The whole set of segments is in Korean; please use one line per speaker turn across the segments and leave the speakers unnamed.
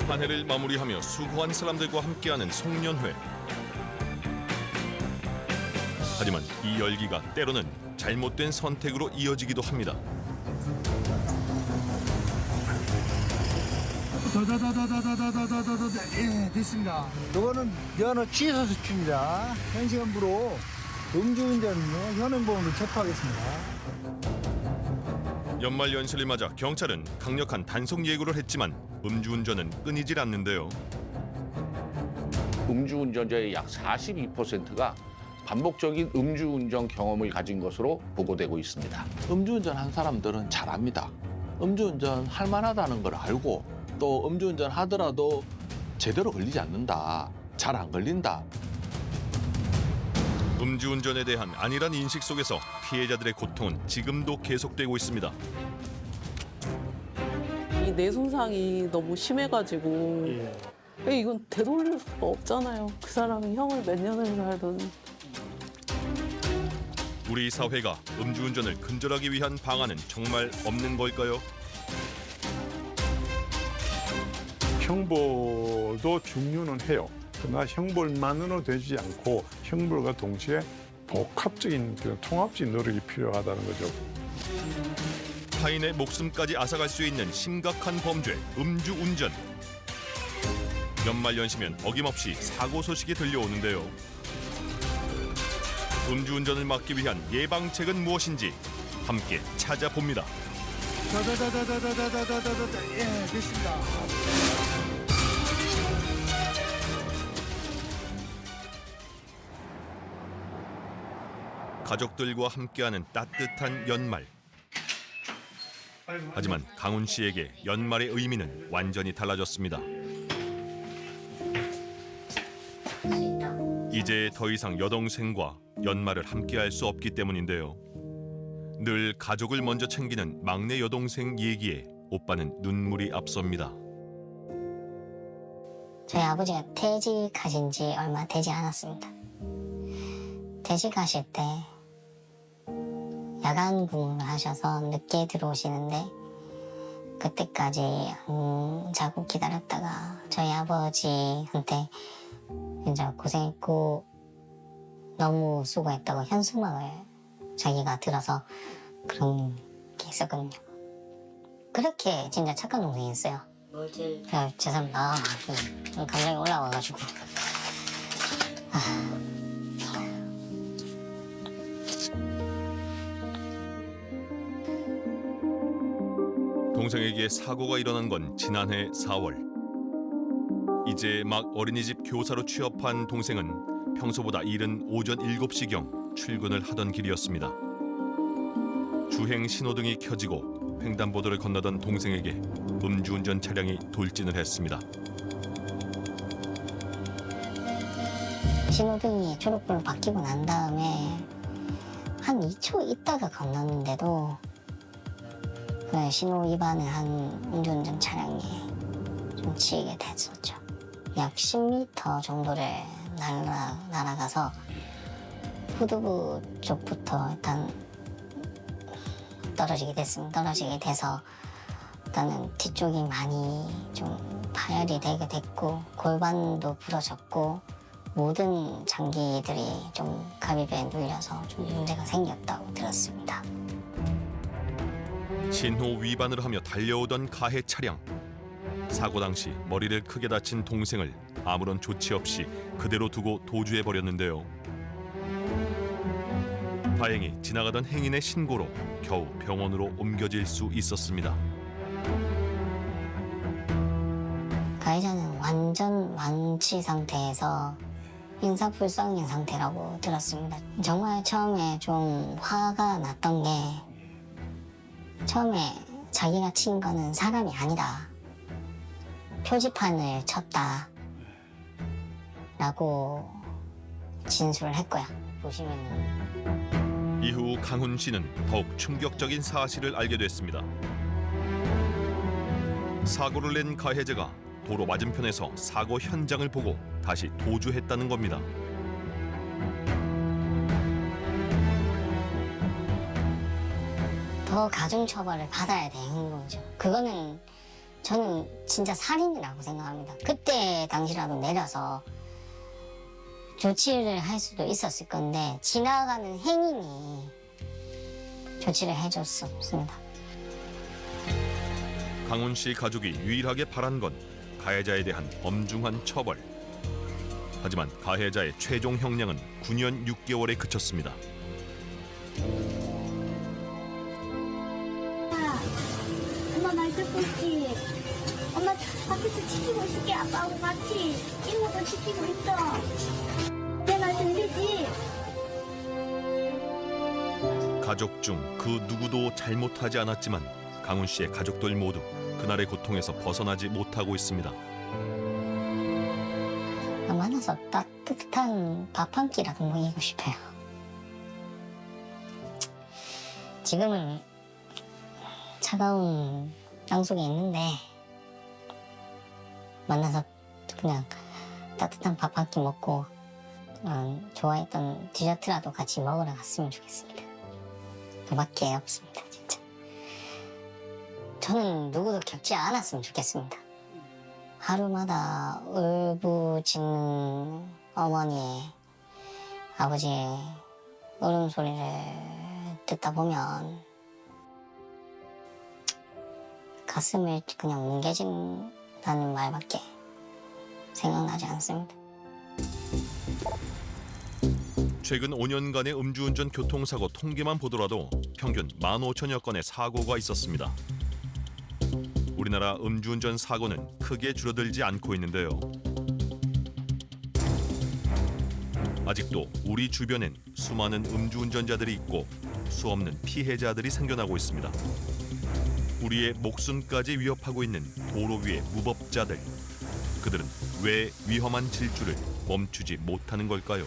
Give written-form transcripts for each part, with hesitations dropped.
한 해를 마무리하며 수고한 사람들과 함께하는 송년회. 하지만 이 열기가 때로는 잘못된 선택으로 이어지기도 합니다.
예, 됐습니다. 이거는 면허 취소서 줍니다. 현시간부로 음주운전은요 현행범으로 체포하겠습니다.
연말 연시를 맞아 경찰은 강력한 단속 예고를 했지만 음주운전은 끊이질 않는데요.
음주운전자의 약 42%가 반복적인 음주운전 경험을 가진 것으로 보고되고 있습니다.
음주운전 한 사람들은 잘 압니다. 음주운전 할 만하다는 걸 알고 또 음주운전 하더라도 제대로 걸리지 않는다. 잘 안 걸린다.
음주운전에 대한 안일한 인식 속에서 피해자들의 고통은 지금도 계속되고 있습니다.
이 뇌손상이 너무 심해가지고 이건 되돌릴 수가 없잖아요. 그 사람이 형을 몇 년을 살든.
우리 사회가 음주운전을 근절하기 위한 방안은 정말 없는 걸까요?
형벌도 중요는 해요. 그러나 형벌만으로 되지 않고 형벌과 동시에 복합적인 그런 통합적인 노력이 필요하다는 거죠.
타인의 목숨까지 앗아갈 수 있는 심각한 범죄, 음주운전. 연말연시면 어김없이 사고 소식이 들려오는데요. 음주운전을 막기 위한 예방책은 무엇인지 함께 찾아봅니다.
예, 됐습니다.
가족들과 함께하는 따뜻한 연말. 하지만 강훈 씨에게 연말의 의미는 완전히 달라졌습니다. 이제 더 이상 여동생과 연말을 함께할 수 없기 때문인데요. 늘 가족을 먼저 챙기는 막내 여동생 얘기에 오빠는 눈물이 앞섭니다.
저희 아버지가 퇴직하신 지 얼마 되지 않았습니다. 퇴직하실 때 야간 근무를 하셔서 늦게 들어오시는데 그때까지 안 자고 기다렸다가 저희 아버지한테 이제 고생했고 너무 수고했다고 현수막을 자기가 들어서 그런 게 있었거든요. 그렇게 진짜 착한 동생이었어요. 죄송합니다. 감정이 올라와가지고.
동생에게 사고가 일어난 건 지난해 4월. 이제 막 어린이집 교사로 취업한 동생은 평소보다 이른 오전 7시경 출근을 하던 길이었습니다. 주행 신호등이 켜지고 횡단보도를 건너던 동생에게 음주운전 차량이 돌진을 했습니다.
신호등이 초록불로 바뀌고 난 다음에 한 2초 있다가 건넜는데도 그 신호 위반을 한 음주운전 차량에 좀 치이게 됐었죠. 약 10m 정도를 날아가서 후두부 쪽부터 일단 떨어지게 됐습니다. 떨어지게 돼서 일단은 뒤쪽이 많이 좀 파열이 되게 됐고 골반도 부러졌고 모든 장기들이 좀 갑입에 눌려서 좀 문제가 생겼다고 들었습니다.
신호 위반을 하며 달려오던 가해 차량. 사고 당시 머리를 크게 다친 동생을 아무런 조치 없이 그대로 두고 도주해 버렸는데요. 다행히 지나가던 행인의 신고로 겨우 병원으로 옮겨질 수 있었습니다.
가해자는 완전 완치 상태에서 인사불성인 상태라고 들었습니다. 정말 처음에 좀 화가 났던 게 처음에 자기가 친 거는 사람이 아니다. 표지판을 쳤다. 라고 진술을 했고요. 보시면은.
이후 강훈 씨는 더욱 충격적인 사실을 알게 됐습니다. 사고를 낸 가해자가 도로 맞은편에서 사고 현장을 보고 다시 도주했다는 겁니다.
더 더 가중처벌을 받아야 되는 거죠. 그거는 저는 진짜 살인이라고 생각합니다. 그때 당시라도 내려서 조치를 할 수도 있었을 건데 지나가는 행인이 조치를 해줬습니다.
강훈 씨 가족이 유일하게 바란 건 가해자에 대한 엄중한 처벌. 하지만 가해자의 최종 형량은 9년 6개월에 그쳤습니다.
엄마 말 듣고 있지? 엄마 밖에서 지키고 있을게. 아빠하고 같이 이모도 지키고 있어. 내 말 들리지?
가족 중 그 누구도 잘못하지 않았지만 강훈 씨의 가족들 모두 그날의 고통에서 벗어나지 못하고 있습니다.
만나서 따뜻한 밥 한 끼라도 먹이고 싶어요. 지금은 차가운 땅속에 있는데 만나서 그냥 따뜻한 밥 한 끼 먹고 좋아했던 디저트라도 같이 먹으러 갔으면 좋겠습니다. 그밖에 없습니다, 진짜. 저는 누구도 겪지 않았으면 좋겠습니다. 하루마다 울부짖는 어머니의, 아버지의 울음소리를 듣다 보면 가슴을 그냥 뭉개진다는 말밖에 생각나지 않습니다.
최근 5년간의 음주운전 교통사고 통계만 보더라도 평균 15,000여 건의 사고가 있었습니다. 우리나라 음주운전 사고는 크게 줄어들지 않고 있는데요. 아직도 우리 주변엔 수많은 음주운전자들이 있고 수없는 피해자들이 생겨나고 있습니다. 우리의 목숨까지 위협하고 있는 도로 위의 무법자들. 그들은 왜 위험한 질주를 멈추지 못하는 걸까요?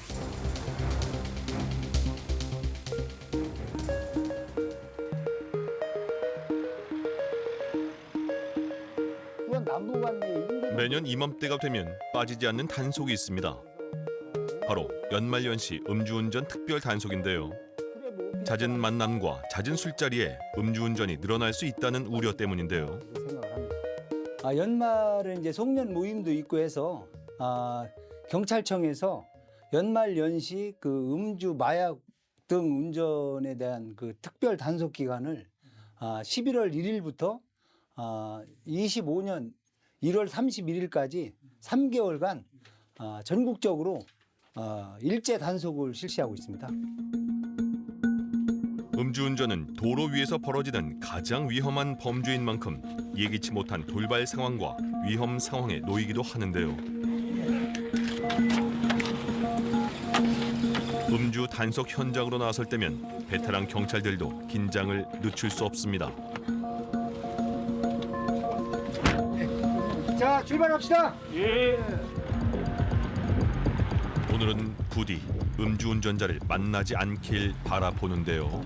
매년 이맘때가 되면 빠지지 않는 단속이 있습니다. 바로 연말연시 음주운전 특별 단속인데요. 잦은 만남과 잦은 술자리에 음주운전이 늘어날 수 있다는 우려 때문인데요.
연말은 이제 송년 모임도 있고 해서 경찰청에서 연말 연시 그 음주 마약 등 운전에 대한 그 특별 단속 기간을 11월 1일부터 25년 1월 31일까지 3개월간 전국적으로 일제 단속을 실시하고 있습니다.
음주운전은 도로 위에서 벌어지는 가장 위험한 범죄인 만큼 예기치 못한 돌발 상황과 위험 상황에 놓이기도 하는데요. 음주 단속 현장으로 나설 때면 베테랑 경찰들도 긴장을 늦출 수 없습니다.
자, 출발합시다.
오늘은 부디 음주운전자를 만나지 않길 바라보는데요.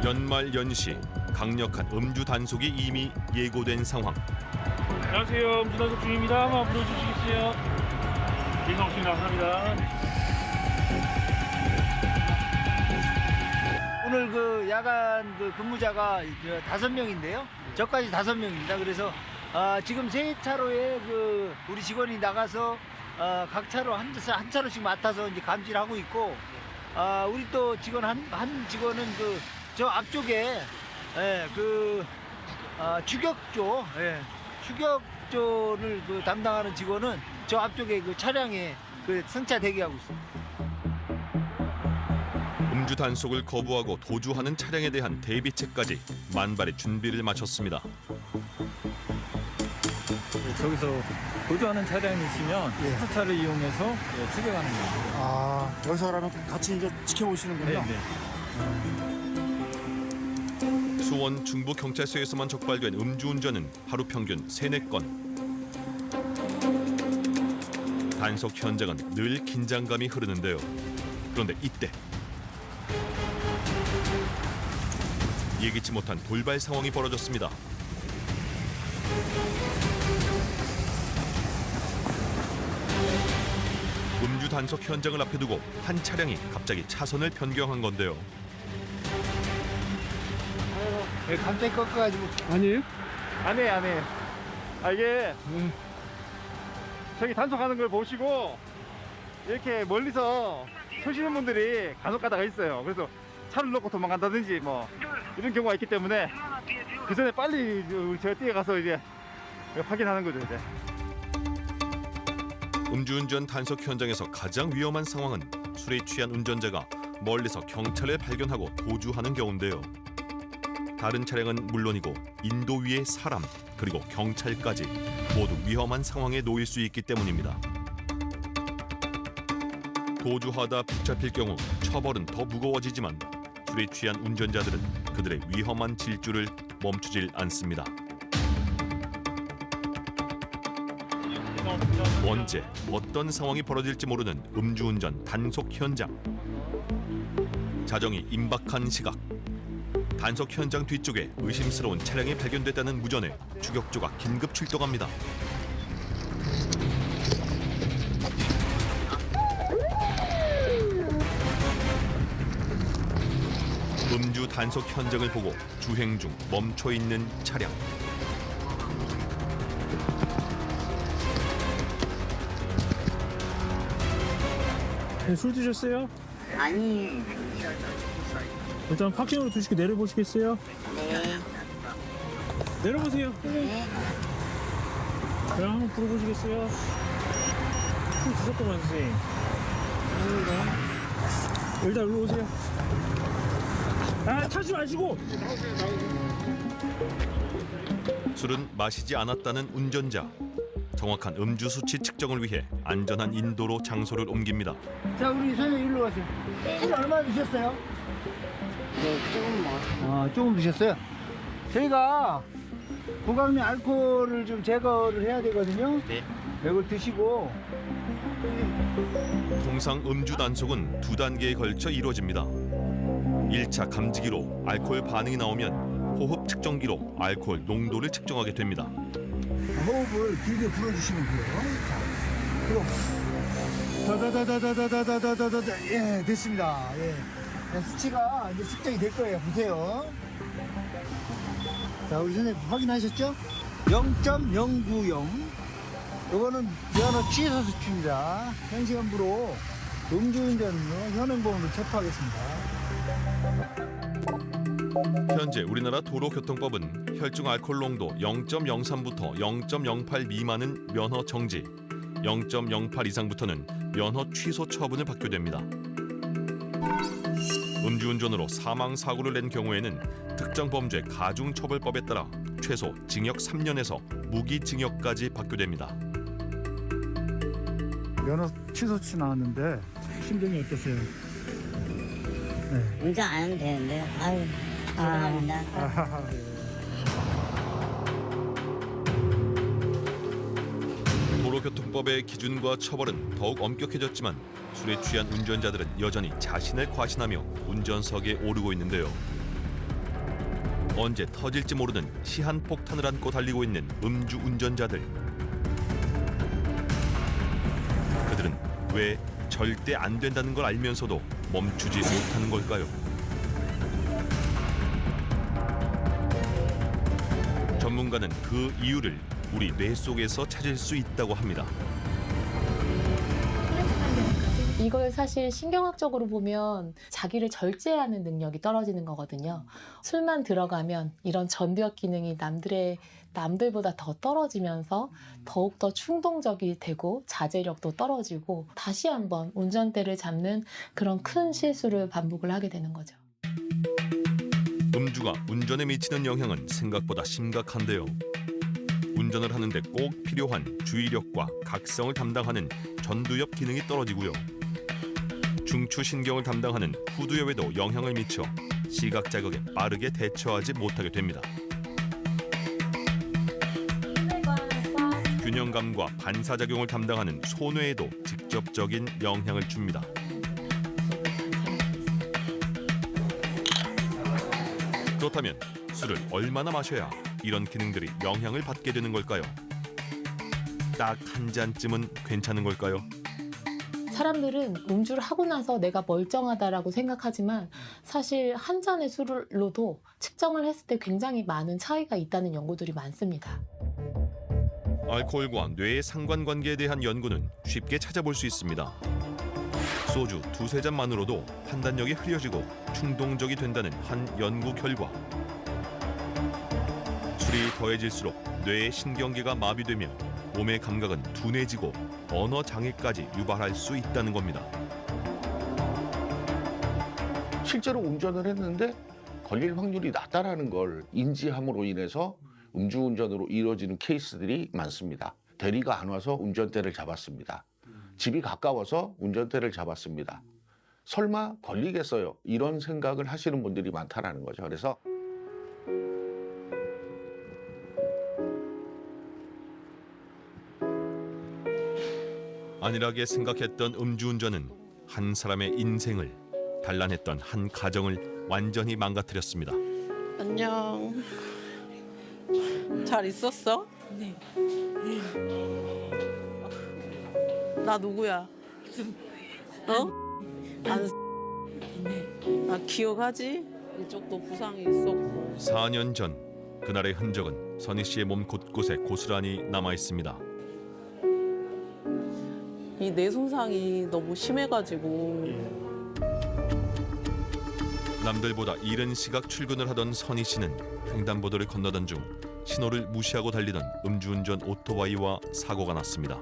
연말 연시 강력한 음주 단속이 이미 예고된 상황.
안녕하세요. 음주 단속 중입니다. 한번 불러주시겠어요? 이성 씨 감사합니다.
오늘 그 야간 그 근무자가 5명인데요. 저까지 5명입니다. 그래서 지금 세 차로에 그 우리 직원이 나가서 각 차로 한 차로씩 맡아서 이제 감지를 하고 있고, 우리 또 직원 한 직원은 그 저 앞쪽에 추격조, 추격조를 그 담당하는 직원은 저 앞쪽에 그 차량에 그 승차 대기하고 있습니다.
음주 단속을 거부하고 도주하는 차량에 대한 대비책까지 만발의 준비를 마쳤습니다.
저기서 도주하는 차량이 있으면 스타차를 이용해서 추격하는 겁니다.
여기서라면 같이 이제 지켜보시는군요.
수원 중부경찰서에서만 적발된 음주운전은 하루 평균 3-4건. 단속 현장은 늘 긴장감이 흐르는데요. 그런데 이때 예기치 못한 돌발 상황이 벌어졌습니다. 음주 단속 현장을 앞에 두고 한 차량이 갑자기 차선을 변경한 건데요.
갑자기 꺾어가지고.
아니에요? 안 해요. 아, 이게 저기 단속하는 걸 보시고 이렇게 멀리서 서시는 분들이 간혹 가다가 있어요. 그래서 차를 놓고 도망간다든지 뭐 이런 경우가 있기 때문에 그 전에 빨리 제가 뛰어가서 이제 확인하는 거죠, 이제.
음주운전 단속 현장에서 가장 위험한 상황은 술에 취한 운전자가 멀리서 경찰을 발견하고 도주하는 경우인데요. 다른 차량은 물론이고 인도 위의 사람 그리고 경찰까지 모두 위험한 상황에 놓일 수 있기 때문입니다. 도주하다 붙잡힐 경우 처벌은 더 무거워지지만 술에 취한 운전자들은 그들의 위험한 질주를 멈추질 않습니다. 언제 어떤 상황이 벌어질지 모르는 음주운전 단속 현장. 자정이 임박한 시각. 단속 현장 뒤쪽에 의심스러운 차량이 발견됐다는 무전에 추격조가 긴급 출동합니다. 음주 단속 현장을 보고 주행 중 멈춰 있는 차량.
네, 술 드셨어요?
아니.
일단 파킹으로 두시고 내려보시겠어요?
네.
내려보세요.
네.
그럼 한번 불어보시겠어요? 술 드셨구만, 선생님. 일단 일로 오세요. 아, 타지 마시고!
술은 마시지 않았다는 운전자. 정확한 음주 수치 측정을 위해 안전한 인도로 장소를 옮깁니다.
자, 우리 선생님 일로 와세요. 술 얼마 드셨어요?
네, 조금 먹었어요.
조금 드셨어요? 저희가 구강내 알코올을 좀 제거를 해야 되거든요.
네.
이걸 드시고.
통상 음주 단속은 2단계에 걸쳐 이루어집니다. 1차 감지기로 알코올 반응이 나오면 호흡 측정기로 알코올 농도를 측정하게 됩니다.
호흡을 길게 불어주시면 돼요. 자, 그럼 다다다다다다다다다다. 예, 됐습니다. 예. 수치가 이제 측정이 될 거예요. 보세요. 자, 우리 선생님 확인하셨죠? 0.090. 요거는 면허 취소 수치입니다. 현시간부로 음주운전으로 현행범으로 체포하겠습니다.
현재 우리나라 도로교통법은 혈중 알코올 농도 0.03부터 0.08 미만은 면허 정지, 0.08 이상부터는 면허 취소 처분을 받게 됩니다. 음주운전으로 사망 사고를 낸 경우에는 특정 범죄 가중처벌법에 따라 최소 징역 3년에서 무기징역까지 받게 됩니다.
면허 취소치 나왔는데 심정이 어떠세요?
운전 안 하면 되는데. 아유, 죄송합니다.
도로교통법의 기준과 처벌은 더욱 엄격해졌지만 술에 취한 운전자들은 여전히 자신을 과신하며 운전석에 오르고 있는데요. 언제 터질지 모르는 시한폭탄을 안고 달리고 있는 음주 운전자들. 그들은 왜 절대 안 된다는 걸 알면서도 멈추지 못하는 걸까요? 전문가는 그 이유를 우리 뇌 속에서 찾을 수 있다고 합니다.
이걸 사실 신경학적으로 보면 자기를 절제하는 능력이 떨어지는 거거든요. 술만 들어가면 이런 전두엽 기능이 남들보다 더 떨어지면서 더욱더 충동적이 되고 자제력도 떨어지고 다시 한번 운전대를 잡는 그런 큰 실수를 반복을 하게 되는 거죠.
음주가 운전에 미치는 영향은 생각보다 심각한데요. 운전을 하는데 꼭 필요한 주의력과 각성을 담당하는 전두엽 기능이 떨어지고요. 중추신경을 담당하는 후두엽에도 영향을 미쳐 시각 자극에 빠르게 대처하지 못하게 됩니다. 균형감과 반사작용을 담당하는 소뇌에도 직접적인 영향을 줍니다. 그렇다면 술을 얼마나 마셔야 이런 기능들이 영향을 받게 되는 걸까요? 딱 한 잔쯤은 괜찮은 걸까요?
사람들은 음주를 하고 나서 내가 멀쩡하다라고 생각하지만 사실 한 잔의 술로도 측정을 했을 때 굉장히 많은 차이가 있다는 연구들이 많습니다.
알코올과 뇌의 상관관계에 대한 연구는 쉽게 찾아볼 수 있습니다. 소주 두세 잔만으로도 판단력이 흐려지고 충동적이 된다는 한 연구 결과. 술이 더해질수록 뇌의 신경계가 마비되며 몸의 감각은 둔해지고 언어 장애까지 유발할 수 있다는 겁니다.
실제로 운전을 했는데 걸릴 확률이 낮다라는 걸 인지함으로 인해서 음주운전으로 이루어지는 케이스들이 많습니다. 대리가 안 와서 운전대를 잡았습니다. 집이 가까워서 운전대를 잡았습니다. 설마 걸리겠어요? 이런 생각을 하시는 분들이 많다라는 거죠. 그래서
안일하게 생각했던 음주운전은 한 사람의 인생을, 단란했던 한 가정을 완전히 망가뜨렸습니다.
안녕. 잘 있었어?
네.
나 누구야? 어? 안. 나 기억하지? 이쪽도 부상이 있었고.
4년 전 그날의 흔적은 선희 씨의 몸 곳곳에 고스란히 남아 있습니다.
이 뇌 손상이 너무 심해가지고
남들보다 이른 시각 출근을 하던 선희 씨는 횡단보도를 건너던 중 신호를 무시하고 달리던 음주운전 오토바이와 사고가 났습니다.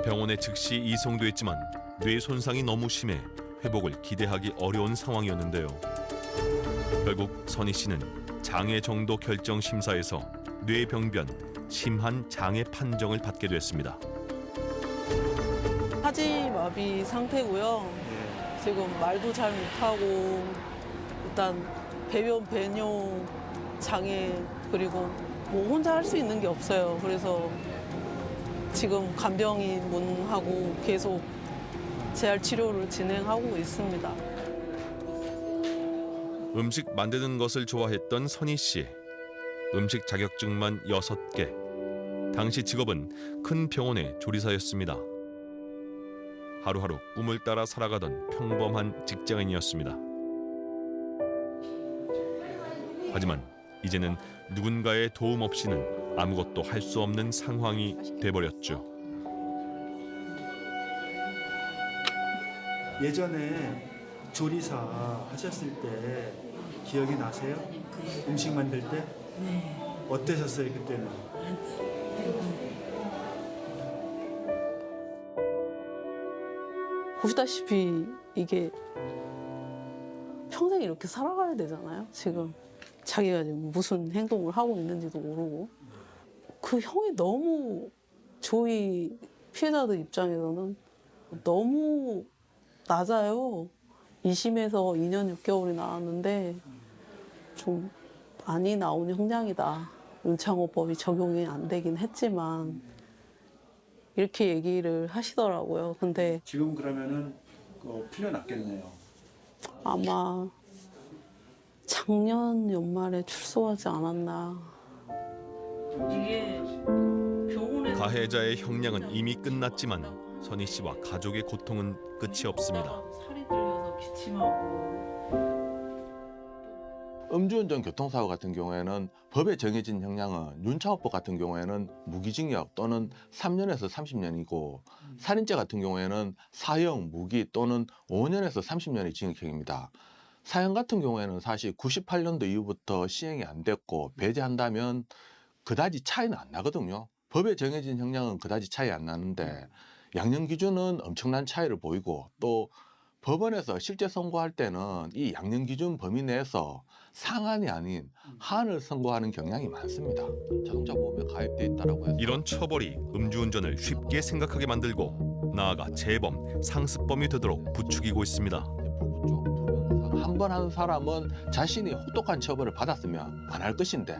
병원에 즉시 이송됐지만 뇌 손상이 너무 심해 회복을 기대하기 어려운 상황이었는데요. 결국 선희 씨는 장애 정도 결정 심사에서 뇌병변, 심한 장애 판정을 받게 됐습니다.
하지 마비 상태고요. 지금 말도 잘 못하고 일단 배변 배뇨 장애 그리고 뭐 혼자 할 수 있는 게 없어요. 그래서 지금 간병인분하고 계속 재활 치료를 진행하고 있습니다.
음식 만드는 것을 좋아했던 선희 씨. 음식 자격증만 6개. 당시 직업은 큰 병원의 조리사였습니다. 하루하루 꿈을 따라 살아가던 평범한 직장인이었습니다. 하지만 이제는 누군가의 도움 없이는 아무것도 할 수 없는 상황이 돼버렸죠.
예전에 조리사 하셨을 때 기억이 나세요? 음식 만들 때?
네.
어떠셨어요 그때는?
보시다시피 이게 평생 이렇게 살아가야 되잖아요. 지금 자기가 지금 무슨 행동을 하고 있는지도 모르고 그 형이 너무 조이 피해자들 입장에서는 너무 낮아요. 2심에서 2년 6개월이 나왔는데 좀 많이 나온 형량이다. 윤창호법이 적용이 안 되긴 했지만 이렇게 얘기를 하시더라고요. 근데
지금 그러면은 풀려났겠네요.
아마 작년 연말에 출소하지 않았나. 이게 병원에
가해자의 형량은 이미 끝났지만 선희 씨와 가족의 고통은 끝이 없습니다.
살이 들려서 기침하고.
음주운전 교통사고 같은 경우에는 법에 정해진 형량은 윤창호법 같은 경우에는 무기징역 또는 3년에서 30년이고 살인죄 같은 경우에는 사형, 무기 또는 5년에서 30년의 징역형입니다. 사형 같은 경우에는 사실 98년도 이후부터 시행이 안 됐고 배제한다면 그다지 차이는 안 나거든요. 법에 정해진 형량은 그다지 차이 안 나는데 양형 기준은 엄청난 차이를 보이고 또 법원에서 실제 선고할 때는 이 양형 기준 범위 내에서 상한이 아닌 하한을 선고하는 경향이 많습니다. 자동차 보험에 가입돼 있다라고 해서
이런 처벌이 음주운전을 쉽게 생각하게 만들고 나아가 재범, 상습범이 되도록 부추기고 있습니다.
한 번 한 사람은 자신이 혹독한 처벌을 받았으면 안 할 것인데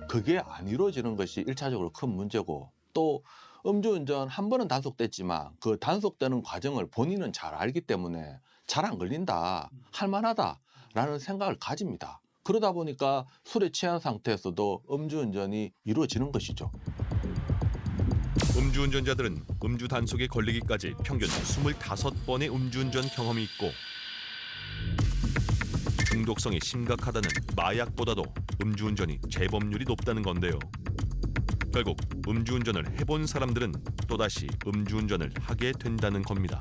그게 안 이루어지는 것이 1차적으로 큰 문제고 또 음주운전 한 번은 단속됐지만 그 단속되는 과정을 본인은 잘 알기 때문에 잘 안 걸린다, 할만하다라는 생각을 가집니다. 그러다 보니까 술에 취한 상태에서도 음주운전이 이루어지는 것이죠.
음주운전자들은 음주 단속에 걸리기까지 평균 25번의 음주운전 경험이 있고 중독성이 심각하다는 마약보다도 음주운전이 재범률이 높다는 건데요. 결국 음주운전을 해본 사람들은 또다시 음주운전을 하게 된다는 겁니다.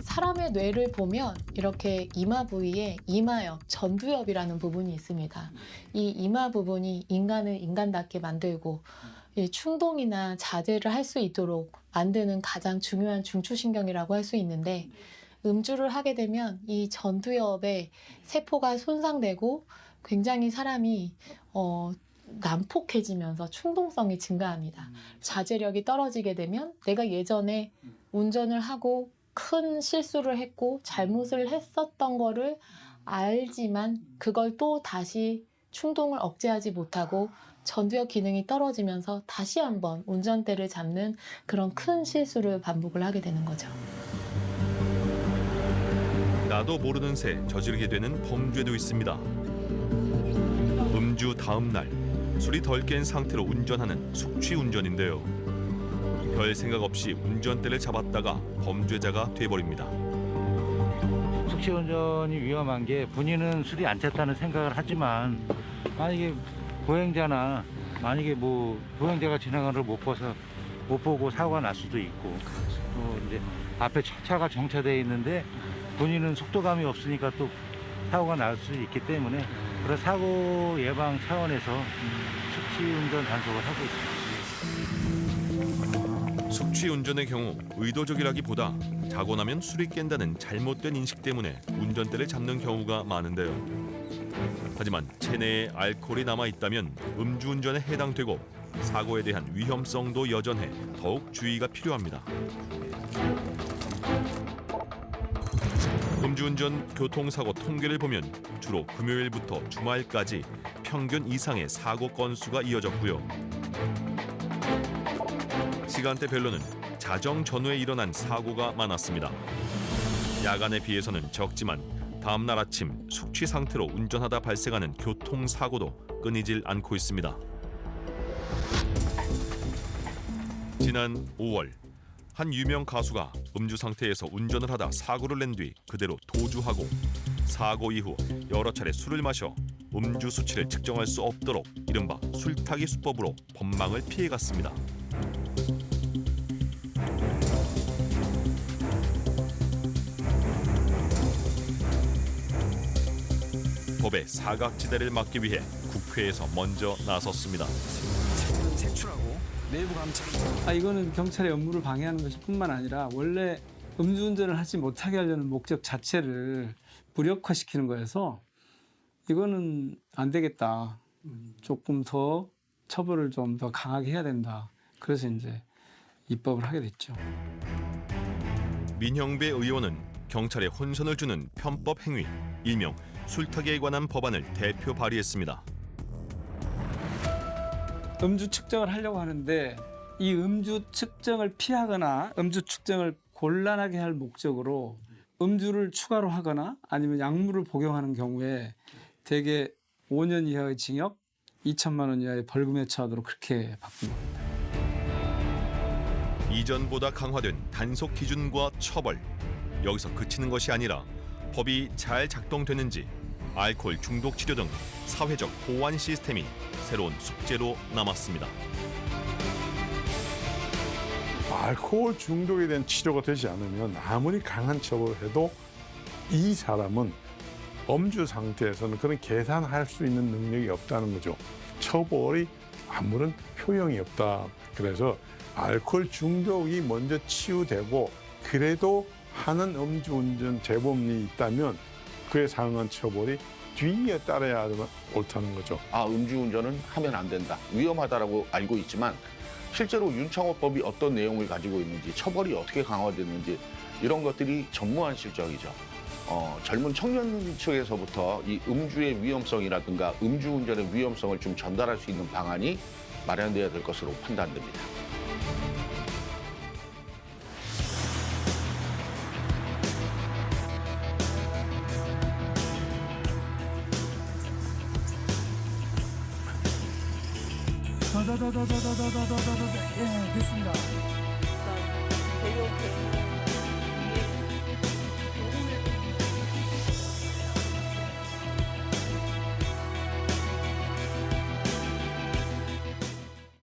사람의 뇌를 보면 이렇게 이마 부위에 이마엽, 전두엽이라는 부분이 있습니다. 이 이마 부분이 인간을 인간답게 만들고 이 충동이나 자제를 할 수 있도록 만드는 가장 중요한 중추신경이라고 할 수 있는데 음주를 하게 되면 이 전두엽의 세포가 손상되고 굉장히 사람이 난폭해지면서 충동성이 증가합니다. 자제력이 떨어지게 되면 내가 예전에 운전을 하고 큰 실수를 했고 잘못을 했었던 거를 알지만 그걸 또 다시 충동을 억제하지 못하고 전두엽 기능이 떨어지면서 다시 한번 운전대를 잡는 그런 큰 실수를 반복을 하게 되는 거죠.
나도 모르는 새 저지르게 되는 범죄도 있습니다. 음주 다음 날 술이 덜 깬 상태로 운전하는 숙취운전인데요. 별 생각 없이 운전대를 잡았다가 범죄자가 돼버립니다.
숙취운전이 위험한 게 본인은 술이 안 찼다는 생각을 하지만 만약에 보행자나 만약에 보행자가 지나가는 걸 못 보고 사고가 날 수도 있고 또 이제 앞에 차가 정차되어 있는데 본인은 속도감이 없으니까 또 사고가 날 수 있기 때문에 그런 사고 예방 차원에서 숙취운전 단속을 하고 있습니다.
숙취운전의 경우 의도적이라기보다 자고 나면 술이 깬다는 잘못된 인식 때문에 운전대를 잡는 경우가 많은데요. 하지만 체내에 알코올이 남아있다면 음주운전에 해당되고 사고에 대한 위험성도 여전해 더욱 주의가 필요합니다. 음주운전 교통사고 통계를 보면 주로 금요일부터 주말까지 평균 이상의 사고 건수가 이어졌고요. 시간대별로는 자정 전후에 일어난 사고가 많았습니다. 야간에 비해서는 적지만 다음 날 아침 숙취 상태로 운전하다 발생하는 교통사고도 끊이질 않고 있습니다. 지난 5월 한 유명 가수가 음주 상태에서 운전을 하다 사고를 낸 뒤 그대로 도주하고 사고 이후 여러 차례 술을 마셔 음주 수치를 측정할 수 없도록 이른바 술타기 수법으로 법망을 피해갔습니다. 법의 사각지대를 막기 위해 국회에서 먼저 나섰습니다.
색출하고 내부 감찰. 이거는 경찰의 업무를 방해하는 것일 뿐만 아니라 원래 음주운전을 하지 못하게 하려는 목적 자체를 무력화시키는 거여서 이거는 안 되겠다. 조금 더 처벌을 좀 더 강하게 해야 된다. 그래서 이제 입법을 하게 됐죠.
민형배 의원은 경찰에 혼선을 주는 편법 행위, 일명 술타기에 관한 법안을 대표 발의했습니다.
음주 측정을 하려고 하는데 이 음주 측정을 피하거나 음주 측정을 곤란하게 할 목적으로 음주를 추가로 하거나 아니면 약물을 복용하는 경우에 대개 5년 이하의 징역, 2천만 원 이하의 벌금에 처하도록 그렇게 바꾼 겁니다.
이전보다 강화된 단속 기준과 처벌. 여기서 그치는 것이 아니라 법이 잘 작동되는지 알코올 중독 치료 등 사회적 보완 시스템이 새로운 숙제로 남았습니다.
알코올 중독에 대한 치료가 되지 않으면 아무리 강한 처벌을 해도 이 사람은 음주 상태에서는 그런 계산할 수 있는 능력이 없다는 거죠. 처벌이 아무런 효용이 없다. 그래서 알코올 중독이 먼저 치유되고 그래도 하는 음주운전 재범이 있다면 그에 상응한 처벌이 뒤에 따라야 옳다는 거죠.
음주운전은 하면 안 된다. 위험하다라고 알고 있지만 실제로 윤창호법이 어떤 내용을 가지고 있는지, 처벌이 어떻게 강화됐는지 이런 것들이 전무한 실적이죠. 젊은 청년 측에서부터 이 음주의 위험성이라든가 음주운전의 위험성을 좀 전달할 수 있는 방안이 마련돼야 될 것으로 판단됩니다.
되게